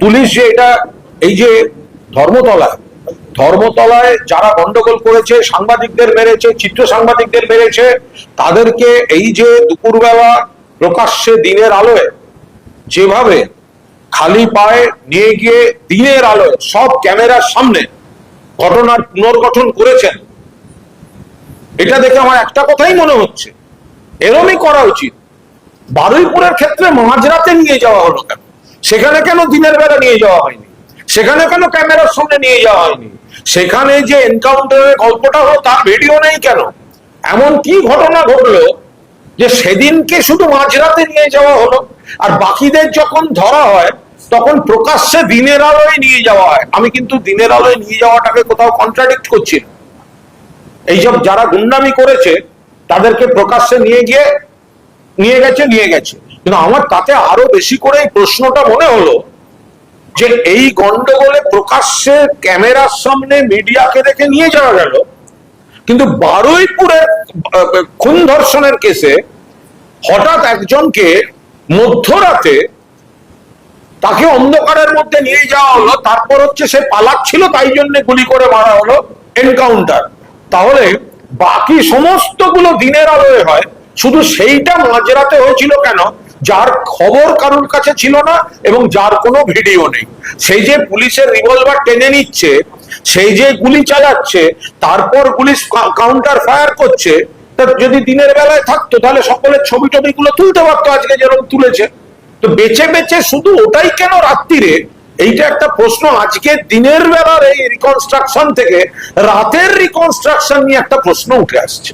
Police যে এটা এই যে ধর্মতলায় যারা গন্ডগোল করেছে, সাংবাদিকদের মেরেছে, চিত্র সাংবাদিকদের মেরেছে, তাদেরকে এই যে দুপুরবেলা প্রকাশ্যে দিনের আলোয় যেভাবে খালি পায়ে নিয়ে গিয়ে দিনের আলোয় সব ক্যামেরার সামনে ঘটনার পুনর্গঠন করেছেন, এটা দেখে আমার একটা কথাই মনে হচ্ছে, এরমই করা উচিত। বারুইপুরের ক্ষেত্রে মাঝরাতে নিয়ে যাওয়া হলো কেন? সেখানে কেন দিনের বেলা নিয়ে যাওয়া হয়নি? সেখানে কেন ক্যামেরার সামনে নিয়ে যাওয়া হয়নি? সেখানে যে এনকাউন্টারের গল্পটা হলো তার ভিডিও নেই কেন? এমন কি ঘটনা ঘটলো যে সেদিনকে শুধু মাঝরাতে নিয়ে যাওয়া হলো, আর বাকিদের যখন ধরা হয় তখন প্রকাশ্যে দিনের আলোয় নিয়ে যাওয়া হয়? আমি কিন্তু দিনের আলোয় নিয়ে যাওয়াটাকে কোথাও কন্ট্রাডিক্ট করছি না। এইসব যারা গুন্ডামি করেছে তাদেরকে প্রকাশ্যে নিয়ে গেছে, কিন্তু আমার তাতে আরো বেশি করে এই প্রশ্নটা মনে হলো যে এই গন্ডগোলে প্রকাশ্যে ক্যামেরার সামনে মিডিয়াকে দেখে নিয়ে যাওয়া গেল, কিন্তু বারুইপুরের খুন ধর্ষণের কেসে হঠাৎ একজনকে মধ্যরাতে তাকে অন্ধকারের মধ্যে নিয়ে যাওয়া হলো, তারপর হচ্ছে সে পালাচ্ছিল তাই জন্য গুলি করে মারা হলো, এনকাউন্টার। তাহলে বাকি সমস্তগুলো দিনের আলোয় হয়, শুধু সেইটা মাঝরাতে হয়েছিল কেন? যার খবর কারোর কাছে ছিল না এবং যার কোনো ভিডিও নেই। সেই যে পুলিশের রিভলভার টেনে নিচ্ছে, সেই যে গুলি চালাচ্ছে, তারপর পুলিশ কাউন্টার ফায়ার করছে, তা যদি দিনের বেলায় থাকতো তাহলে সকলের ছবি টবিগুলো তুলতে পারতো আজকে যেরকম তুলেছে। তো বেছে বেছে শুধু ওটাই কেন রাত্রিরে? এইটা একটা প্রশ্ন। আজকে দিনের বেলার এই রিকনস্ট্রাকশন থেকে রাতের রিকনস্ট্রাকশন নিয়ে একটা প্রশ্ন উঠে আসছে।